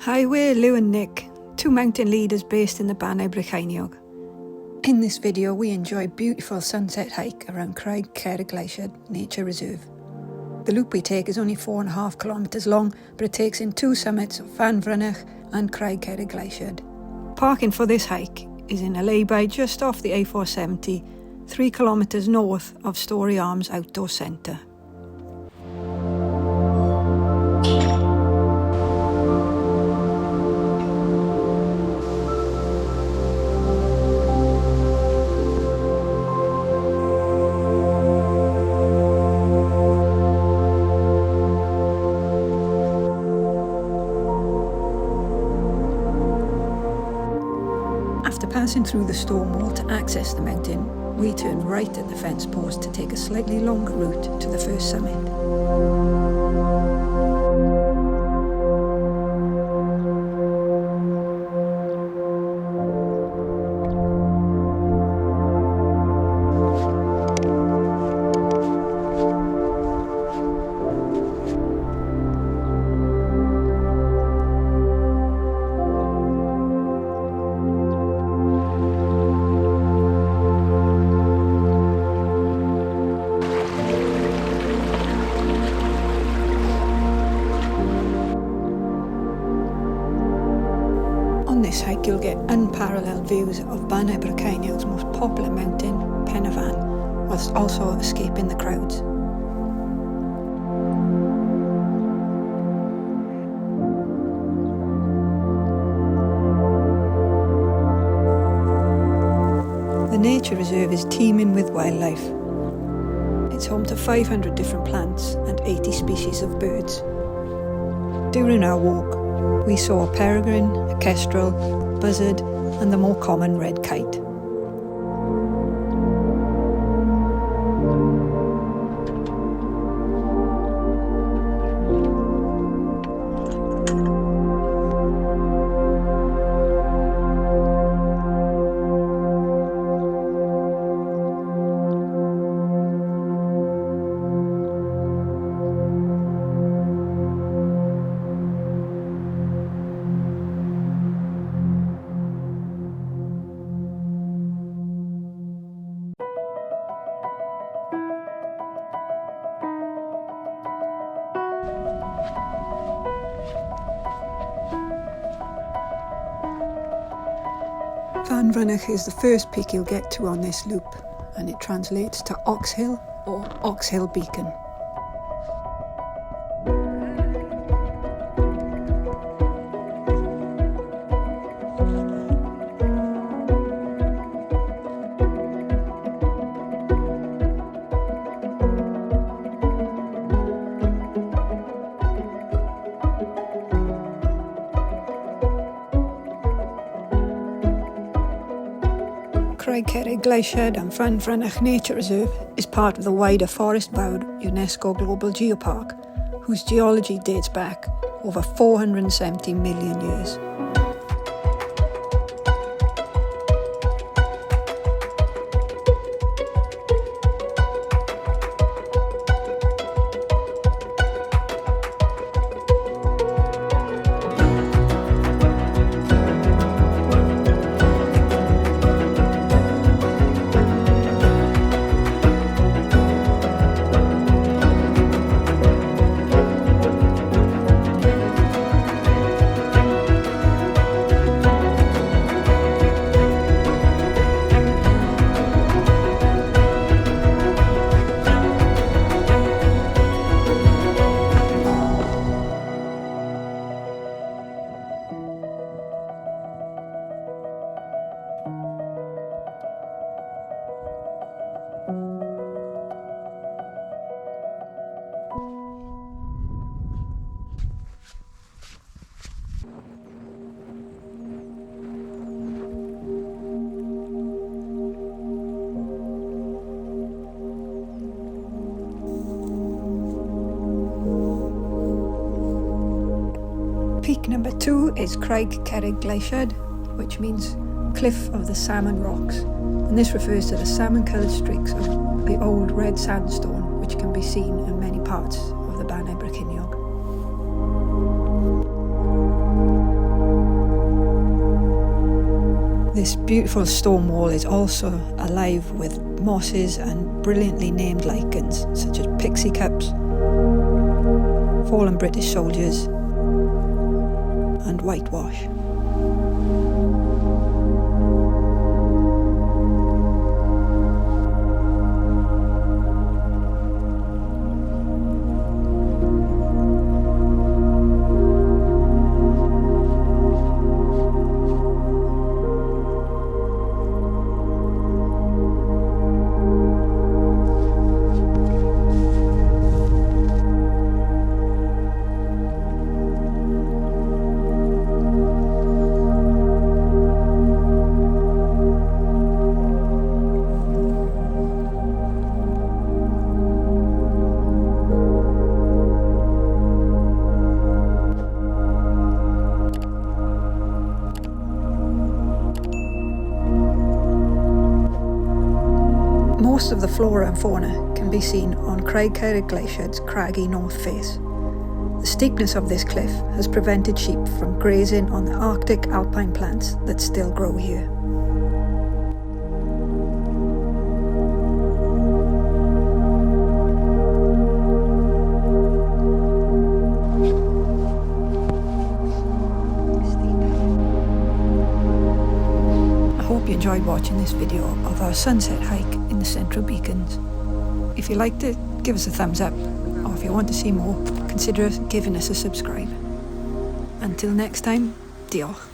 Hi, we're Lou and Nick, two mountain leaders based in the Bannau Brycheiniog. In this video we enjoy a beautiful sunset hike around Craig Cerrig Gleisiad Nature Reserve. The loop we take is only 4.5 kilometres long, but it takes in two summits of Frynych and Craig Cerrig Gleisiad. Parking for this hike is in a lay-by just off the A470, 3 kilometres north of Storey Arms Outdoor Centre. After passing through the stone wall to access the mountain, we turn right at the fence post to take a slightly longer route to the first summit. On this hike you'll get unparalleled views of Bannau Brycheiniog's most popular mountain, Brecon, whilst also escaping the crowds. The nature reserve is teeming with wildlife. It's home to 500 different plants and 80 species of birds. During our walk, we saw a peregrine, a kestrel, buzzard and the more common red kite. Frynych is the first peak you'll get to on this loop, and it translates to Ox Hill or Ox Hill Beacon. Craig Cerrig Gleisiad and Frynych Nature Reserve is part of the wider forest-bound UNESCO Global Geopark, whose geology dates back over 470 million years. Peak number 2 is Craig Cerrig Gleisiad, which means Cliff of the Salmon Rocks, and this refers to the salmon-coloured streaks of the old red sandstone which can be seen in many parts of the Bannau Brycheiniog. This beautiful stone wall is also alive with mosses and brilliantly named lichens such as pixie cups, fallen British soldiers and whitewash. Most of the flora and fauna can be seen on Craig Cerrig Gleisiad's craggy north face. The steepness of this cliff has prevented sheep from grazing on the Arctic alpine plants that still grow here. I hope you enjoyed watching this video of our sunset hike in the Storey Beacons. If you liked it, give us a thumbs up, or if you want to see more, consider giving us a subscribe. Until next time, diolch.